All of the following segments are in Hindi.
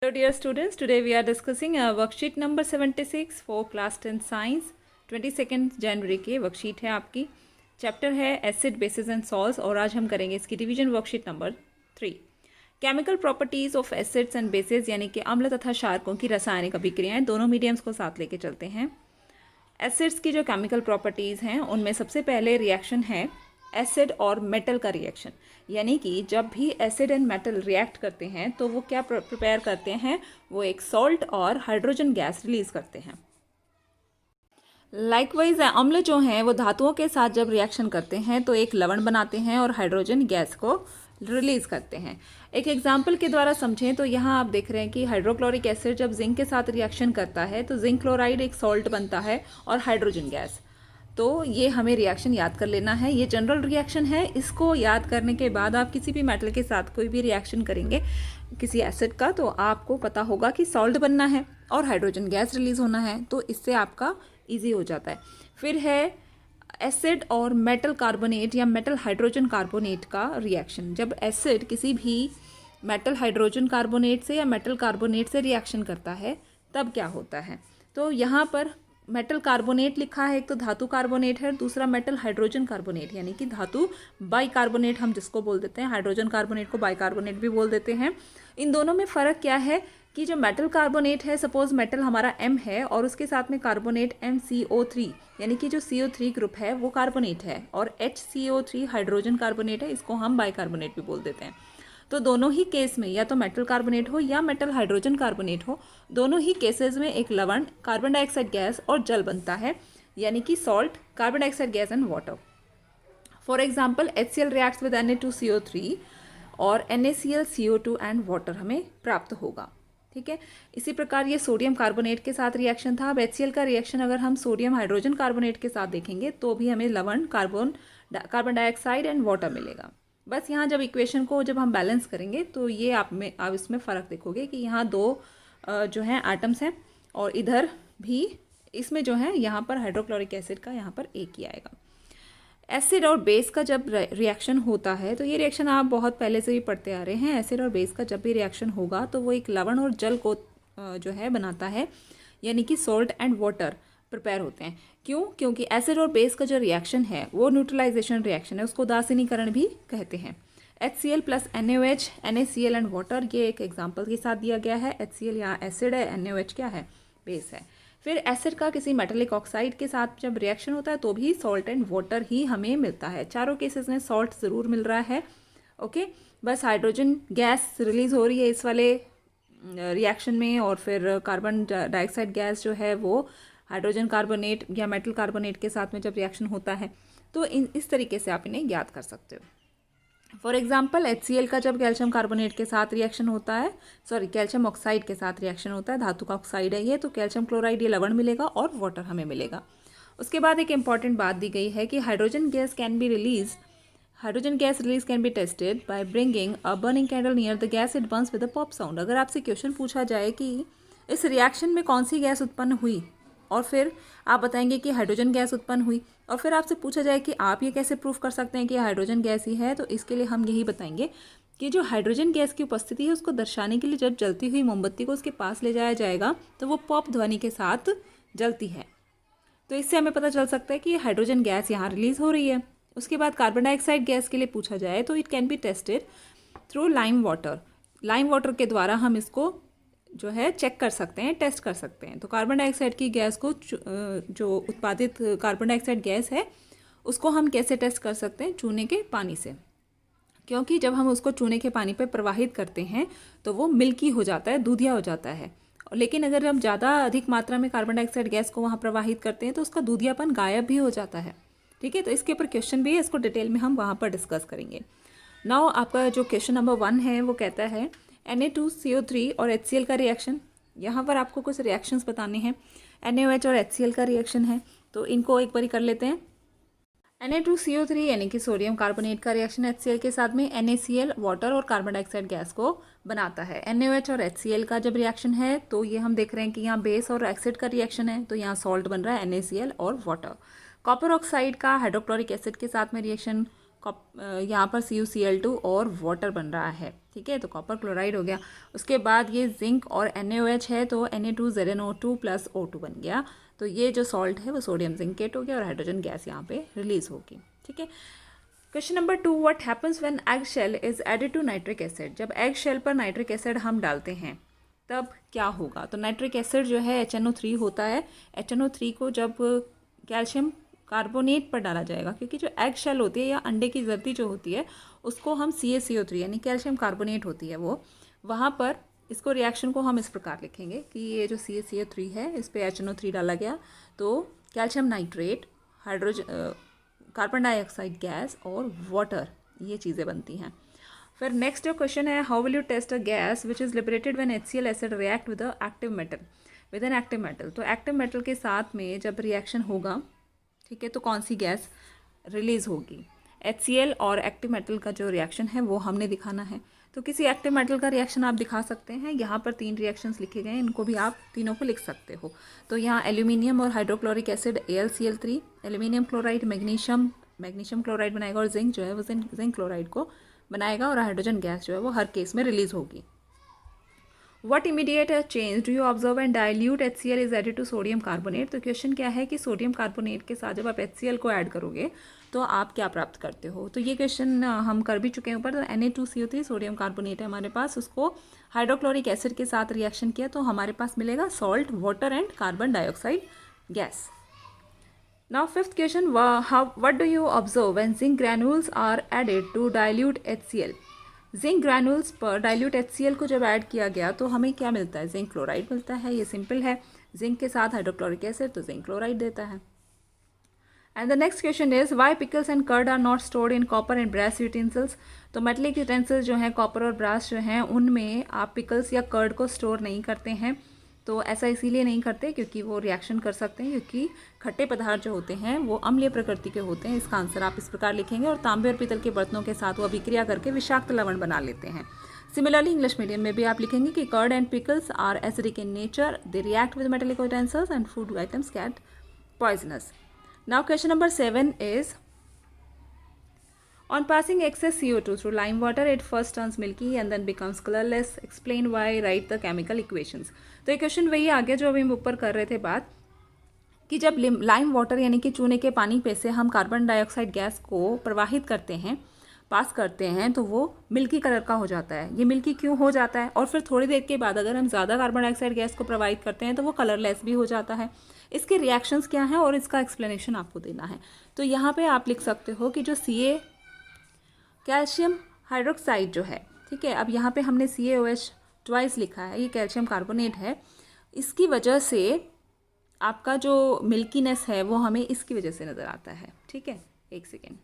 Hello dear students, today we are discussing worksheet number 76 for class 10 science 22nd जनवरी के वर्कशीट है आपकी। चैप्टर है एसिड बेसिस एंड सॉल्ट्स और आज हम करेंगे इसकी revision worksheet number 3। Chemical properties of acids and bases यानी कि अम्ल तथा क्षारकों की रासायनिक अभिक्रियाएं, दोनों मीडियम्स को साथ लेके चलते हैं। एसिड्स की जो केमिकल प्रॉपर्टीज़ हैं उनमें सबसे पहले रिएक्शन है एसिड और मेटल का रिएक्शन, यानी कि जब भी एसिड एंड मेटल रिएक्ट करते हैं तो वो क्या प्रिपेयर करते हैं, वो एक सॉल्ट और हाइड्रोजन गैस रिलीज करते हैं। लाइकवाइज अम्ल जो हैं वो धातुओं के साथ जब रिएक्शन करते हैं तो एक लवण बनाते हैं और हाइड्रोजन गैस को रिलीज करते हैं। एक एग्जाम्पल के द्वारा समझें तो यहाँ आप देख रहे हैं कि हाइड्रोक्लोरिक एसिड जब जिंक के साथ रिएक्शन करता है तो जिंक क्लोराइड एक सॉल्ट बनता है और हाइड्रोजन गैस। तो ये हमें रिएक्शन याद कर लेना है, ये जनरल रिएक्शन है। इसको याद करने के बाद आप किसी भी मेटल के साथ कोई भी रिएक्शन करेंगे किसी एसिड का तो आपको पता होगा कि सॉल्ट बनना है और हाइड्रोजन गैस रिलीज होना है, तो इससे आपका ईजी हो जाता है। फिर है एसिड और मेटल कार्बोनेट या मेटल हाइड्रोजन कार्बोनेट का रिएक्शन। जब एसिड किसी भी मेटल हाइड्रोजन कार्बोनेट से या मेटल कार्बोनेट से रिएक्शन करता है तब क्या होता है, तो यहाँ पर मेटल कार्बोनेट लिखा है, एक तो धातु कार्बोनेट है, दूसरा मेटल हाइड्रोजन कार्बोनेट यानी कि धातु बाइकार्बोनेट हम जिसको बोल देते हैं, हाइड्रोजन कार्बोनेट को बाइकार्बोनेट भी बोल देते हैं। इन दोनों में फ़र्क क्या है कि जो मेटल कार्बोनेट है, सपोज मेटल हमारा M है और उसके साथ में कार्बोनेट MCO3 यानी कि जो CO3 ग्रुप है वो कार्बोनेट है, और HCO3 हाइड्रोजन कार्बोनेट है, इसको हम बाइकार्बोनेट भी बोल देते हैं। तो दोनों ही केस में या तो मेटल कार्बोनेट हो या मेटल हाइड्रोजन कार्बोनेट हो, दोनों ही केसेस में एक लवण, कार्बन डाइऑक्साइड गैस और जल बनता है, यानी कि salt, carbon dioxide gas and water. For example HCl reacts with Na2CO3 और NaCl CO2 एंड वाटर हमें प्राप्त होगा। ठीक है, इसी प्रकार ये सोडियम कार्बोनेट के साथ रिएक्शन था। अब HCl का रिएक्शन अगर हम सोडियम हाइड्रोजन कार्बोनेट के साथ देखेंगे तो भी हमें लवण, कार्बन डाइऑक्साइड एंड वाटर मिलेगा। बस यहाँ जब इक्वेशन को जब हम बैलेंस करेंगे तो ये आप इसमें फ़र्क देखोगे कि यहाँ दो जो हैं एटम्स हैं और इधर भी इसमें जो है यहाँ पर हाइड्रोक्लोरिक एसिड का यहाँ पर एक ही आएगा। एसिड और बेस का जब रिएक्शन होता है तो ये रिएक्शन आप बहुत पहले से भी पढ़ते आ रहे हैं। एसिड और बेस का जब भी रिएक्शन होगा तो वो एक लवण और जल को जो है बनाता है, यानी कि सॉल्ट एंड वाटर प्रिपेयर होते हैं। क्यों? क्योंकि एसिड और बेस का जो रिएक्शन है वो न्यूट्रलाइजेशन रिएक्शन है, उसको उदासीनीकरण भी कहते हैं। HCl plus NaOH, NaCl and water, ये एक एग्जाम्पल के साथ दिया गया है। HCl यहाँ एसिड है, NaOH क्या है, बेस है। फिर एसिड का किसी मेटेलिक ऑक्साइड के साथ जब रिएक्शन होता है तो भी सॉल्ट एंड वाटर ही हमें मिलता है। चारों केसेस में सॉल्ट ज़रूर मिल रहा है। ओके, बस हाइड्रोजन गैस रिलीज हो रही है इस वाले रिएक्शन में, और फिर कार्बन डाइऑक्साइड गैस जो है वो हाइड्रोजन कार्बोनेट या मेटल कार्बोनेट के साथ में जब रिएक्शन होता है तो इस तरीके से आप इन्हें याद कर सकते हो। फॉर एग्जाम्पल HCl का जब कैल्शियम कार्बोनेट के साथ रिएक्शन होता है, कैल्शियम ऑक्साइड के साथ रिएक्शन होता है, धातु का ऑक्साइड है ये, तो कैल्शियम क्लोराइड ये लवण मिलेगा और वाटर हमें मिलेगा। उसके बाद एक इंपॉर्टेंट बात दी गई है कि hydrogen gas can be tested by bringing a burning candle near the gas, it Burns with a pop sound. अगर आपसे क्वेश्चन पूछा जाए कि इस रिएक्शन में कौन सी गैस उत्पन्न हुई और फिर आप बताएंगे कि हाइड्रोजन गैस उत्पन्न हुई, और फिर आपसे पूछा जाए कि आप ये कैसे प्रूफ कर सकते हैं कि हाइड्रोजन गैस ही है, तो इसके लिए हम यही बताएंगे कि जो हाइड्रोजन गैस की उपस्थिति है उसको दर्शाने के लिए जब जलती हुई मोमबत्ती को उसके पास ले जाया जाएगा तो वो पॉप ध्वनि के साथ जलती है। तो इससे हमें पता चल सकता है कि हाइड्रोजन गैस यहाँ रिलीज हो रही है। उसके बाद कार्बन डाइऑक्साइड गैस के लिए पूछा जाए तो it can be tested through lime water के द्वारा हम इसको जो है चेक कर सकते हैं, टेस्ट कर सकते हैं। तो कार्बन डाइऑक्साइड की गैस को जो उत्पादित कार्बन डाइऑक्साइड गैस है उसको हम कैसे टेस्ट कर सकते हैं? चूने के पानी से, क्योंकि जब हम उसको चूने के पानी पर प्रवाहित करते हैं तो वो मिल्की हो जाता है, दूधिया हो जाता है। लेकिन अगर हम ज़्यादा अधिक मात्रा में कार्बन डाइऑक्साइड गैस को वहाँ प्रवाहित करते हैं तो उसका दूधियापन गायब भी हो जाता है। ठीक है, तो इसके ऊपर क्वेश्चन भी है, इसको डिटेल में हम वहाँ पर डिस्कस करेंगे। नाउ आपका जो क्वेश्चन नंबर 1 है वो कहता है Na2CO3 और HCl का रिएक्शन। यहाँ पर आपको कुछ रिएक्शंस बताने हैं। NaOH और HCl का रिएक्शन है तो इनको एक बारी कर लेते हैं। Na2CO3 यानी कि सोडियम कार्बोनेट का रिएक्शन HCl के साथ में NaCl वाटर और कार्बन डाइऑक्साइड गैस को बनाता है। NaOH और HCl का जब रिएक्शन है तो ये हम देख रहे हैं कि यहाँ बेस और एसिड का रिएक्शन है, तो यहाँ सॉल्ट बन रहा है NaCl और वाटर। कॉपर ऑक्साइड का हाइड्रोक्लोरिक एसिड के साथ में रिएक्शन, यहाँ पर CuCl2 और वाटर बन रहा है, ठीक है, तो कॉपर क्लोराइड हो गया। उसके बाद ये जिंक और NaOH है तो Na2ZnO2 प्लस O2 बन गया। तो ये जो सॉल्ट है वो सोडियम जिंकेट हो गया और हाइड्रोजन गैस यहाँ पे रिलीज होगी, ठीक है। Question number 2, what happens when egg shell is added to nitric acid. जब एग शेल पर नाइट्रिक एसिड हम डालते हैं तब क्या होगा। तो नाइट्रिक एसिड जो है HNO3 होता है। HNO3 को जब कैल्शियम कार्बोनेट पर डाला जाएगा, क्योंकि जो एग शेल होती है या अंडे की जर्दी जो होती है उसको हम CaCO3 यानी कैल्शियम कार्बोनेट होती है वो, वहाँ पर इसको रिएक्शन को हम इस प्रकार लिखेंगे कि ये जो CaCO3 है इस पर HNO3 डाला गया तो calcium nitrate, hydrogen, carbon dioxide gas और वाटर, ये चीज़ें बनती हैं। फिर नेक्स्ट जो क्वेश्चन है, how will you test a gas which is liberated when HCl acid react with active metal, with an active metal. तो एक्टिव मेटल के साथ में जब रिएक्शन होगा, ठीक है, तो कौन सी गैस रिलीज होगी। HCl और एक्टिव मेटल का जो रिएक्शन है वो हमने दिखाना है। तो किसी एक्टिव मेटल का रिएक्शन आप दिखा सकते हैं। यहाँ पर 3 रिएक्शंस लिखे गए हैं, इनको भी आप तीनों को लिख सकते हो। तो यहाँ एल्यूमिनियम और hydrochloric acid AlCl3, aluminium chloride magnesium chloride बनाएगा और जिंक जो है वो जिंक क्लोराइड को बनाएगा और हाइड्रोजन गैस जो है वो हर केस में रिलीज होगी। What immediate change do you observe when dilute HCl is added to sodium carbonate। तो क्वेश्चन क्या है कि सोडियम कार्बोनेट के साथ जब आप HCl को ऐड करोगे तो आप क्या प्राप्त करते हो। तो ये क्वेश्चन हम कर भी चुके हैं ऊपर। तो Na2CO3 सोडियम कार्बोनेट है हमारे पास, उसको हाइड्रोक्लोरिक एसिड के साथ रिएक्शन किया तो हमारे पास मिलेगा salt, water and carbon dioxide gas. Now fifth question, what do you observe when zinc granules are added to dilute HCl। Zinc granules पर डाइल्यूट HCl को जब ऐड किया गया तो हमें क्या मिलता है, जिंक क्लोराइड मिलता है। ये सिंपल है, जिंक के साथ हाइड्रोक्लोरिक एसिड तो जिंक क्लोराइड देता है। And the next question is why pickles and curd are not stored in copper and brass utensils. तो मेटलिक यूटेंसिल्स जो हैं कॉपर और ब्रास जो हैं उनमें आप पिकल्स या कर्ड को स्टोर नहीं करते हैं। तो ऐसा इसीलिए नहीं करते क्योंकि वो रिएक्शन कर सकते हैं, क्योंकि खट्टे पदार्थ जो होते हैं वो अम्लीय प्रकृति के होते हैं। इसका आंसर आप इस प्रकार लिखेंगे और तांबे और पीतल के बर्तनों के साथ वो अभिक्रिया करके विषाक्त लवण बना लेते हैं। सिमिलरली इंग्लिश मीडियम में भी आप लिखेंगे कि curd and pickles are acidic in nature, they react with metallic utensils and food items get poisonous. Now question number 7 is on passing excess CO2 through lime water it first turns milky and then becomes colorless, explain why, write the chemical equations। तो ये क्वेश्चन वही आ गया जो अभी हम ऊपर कर रहे थे बात, कि जब लाइम वाटर यानी कि चूने के पानी पे से हम कार्बन डाइऑक्साइड गैस को प्रवाहित करते हैं, पास करते हैं, तो वो मिल्की कलर का हो जाता है। ये मिल्की क्यों हो जाता है, और फिर थोड़ी देर के बाद अगर हम ज़्यादा कार्बन डाइऑक्साइड गैस को प्रवाहित करते हैं तो वो कलरलेस भी हो जाता है। इसके रिएक्शंस क्या हैं और इसका एक्सप्लेनेशन आपको देना है। तो यहाँ पे आप लिख सकते हो कि जो Ca कैल्शियम हाइड्रोक्साइड जो है, ठीक है, अब यहाँ पे हमने CaOH ट्वाइस लिखा है, ये कैल्शियम कार्बोनेट है। इसकी वजह से आपका जो मिल्कीनेस है वो हमें इसकी वजह से नज़र आता है, ठीक है। एक सेकेंड,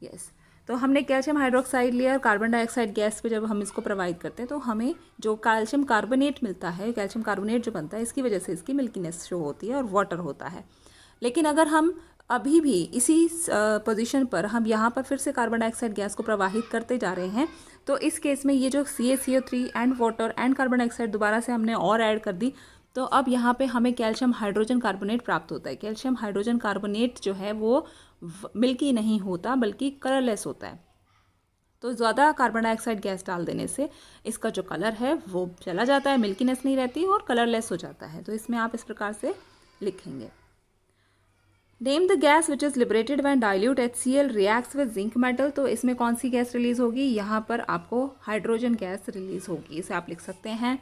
यस। तो हमने कैल्शियम हाइड्रोक्साइड लिया और कार्बन डाइऑक्साइड गैस पे जब हम इसको प्रोवाइड करते हैं तो हमें जो कैल्शियम कार्बोनेट मिलता है, कैल्शियम कार्बोनेट जो बनता है, इसकी वजह से इसकी मिल्कीनेस शो होती है और वाटर होता है। लेकिन अगर हम अभी भी इसी पोजीशन पर हम यहाँ पर फिर से कार्बन डाइऑक्साइड गैस को प्रवाहित करते जा रहे हैं तो इस केस में ये जो CaCO3 and water and carbon dioxide दोबारा से हमने और ऐड कर दी तो अब यहाँ पे हमें कैल्शियम हाइड्रोजन कार्बोनेट प्राप्त होता है। कैल्शियम हाइड्रोजन कार्बोनेट जो है वो मिल्की नहीं होता बल्कि कलरलेस होता है। तो ज़्यादा कार्बन डाइऑक्साइड गैस डाल देने से इसका जो कलर है वो चला जाता है, मिल्कीनेस नहीं रहती और कलरलेस हो जाता है। तो इसमें आप इस प्रकार से लिखेंगे, name the gas which is liberated when dilute HCl reacts with zinc metal. तो इसमें कौन सी गैस रिलीज होगी, यहाँ पर आपको हाइड्रोजन गैस रिलीज होगी, इसे आप लिख सकते हैं।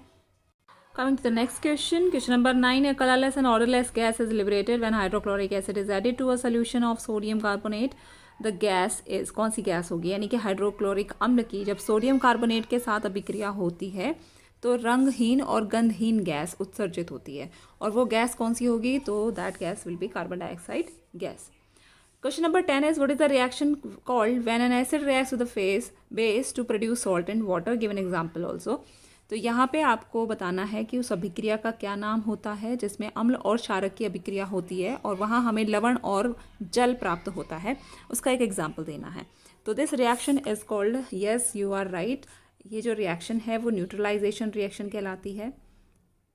Coming to the next question, question number 9, a colorless and odorless gas is liberated when hydrochloric acid is added to a solution of sodium carbonate। The gas is, कौन सी गैस होगी, यानी कि हाइड्रोक्लोरिक अम्ल की जब सोडियम कार्बोनेट के साथ अभिक्रिया होती है तो रंगहीन और गंधहीन गैस उत्सर्जित होती है। और वो गैस कौन सी होगी, तो that gas will be carbon dioxide gas. Question number 10 is what is the reaction called when an acid reacts with the face base to produce salt and water, give an example also. तो यहाँ पे आपको बताना है कि उस अभिक्रिया का क्या नाम होता है जिसमें अम्ल और क्षारक की अभिक्रिया होती है और वहाँ हमें लवण और जल प्राप्त होता है, उसका एक एग्जाम्पल देना है। तो this reaction is called, yes you are right, ये जो रिएक्शन है वो न्यूट्रलाइजेशन रिएक्शन कहलाती है।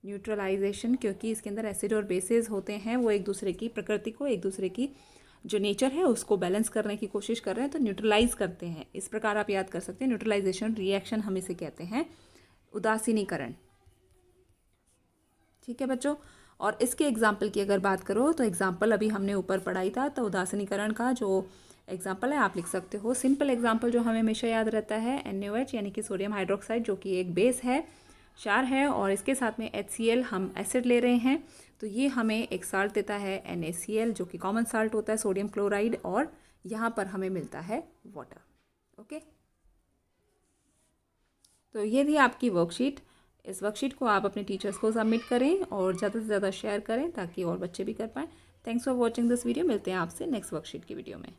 न्यूट्रलाइजेशन, क्योंकि इसके अंदर एसिड और बेसेस होते हैं, वो एक दूसरे की प्रकृति को, एक दूसरे की जो नेचर है उसको बैलेंस करने की कोशिश कर रहे हैं, तो न्यूट्रलाइज करते हैं। इस प्रकार आप याद कर सकते हैं, न्यूट्रलाइजेशन रिएक्शन हम इसे कहते हैं, उदासीनीकरण। ठीक है बच्चों, और इसके एग्जाम्पल की अगर बात करो तो एग्जाम्पल अभी हमने ऊपर पढ़ाई था, तो उदासीनीकरण का जो एग्जाम्पल है आप लिख सकते हो। सिंपल एग्जाम्पल जो हमें हमेशा याद रहता है NaOH यानी कि सोडियम हाइड्रोक्साइड, जो कि एक बेस है, क्षार है, और इसके साथ में HCl हम एसिड ले रहे हैं, तो ये हमें एक साल्ट देता है NaCl, जो कि कॉमन साल्ट होता है, सोडियम क्लोराइड, और यहाँ पर हमें मिलता है वाटर। ओके, तो ये थी आपकी वर्कशीट। इस वर्कशीट को आप अपने टीचर्स को सबमिट करें और ज़्यादा से ज़्यादा शेयर करें ताकि और बच्चे भी कर पाएँ। Thanks for watching this video. मिलते हैं आपसे नेक्स्ट वर्कशीट की वीडियो में।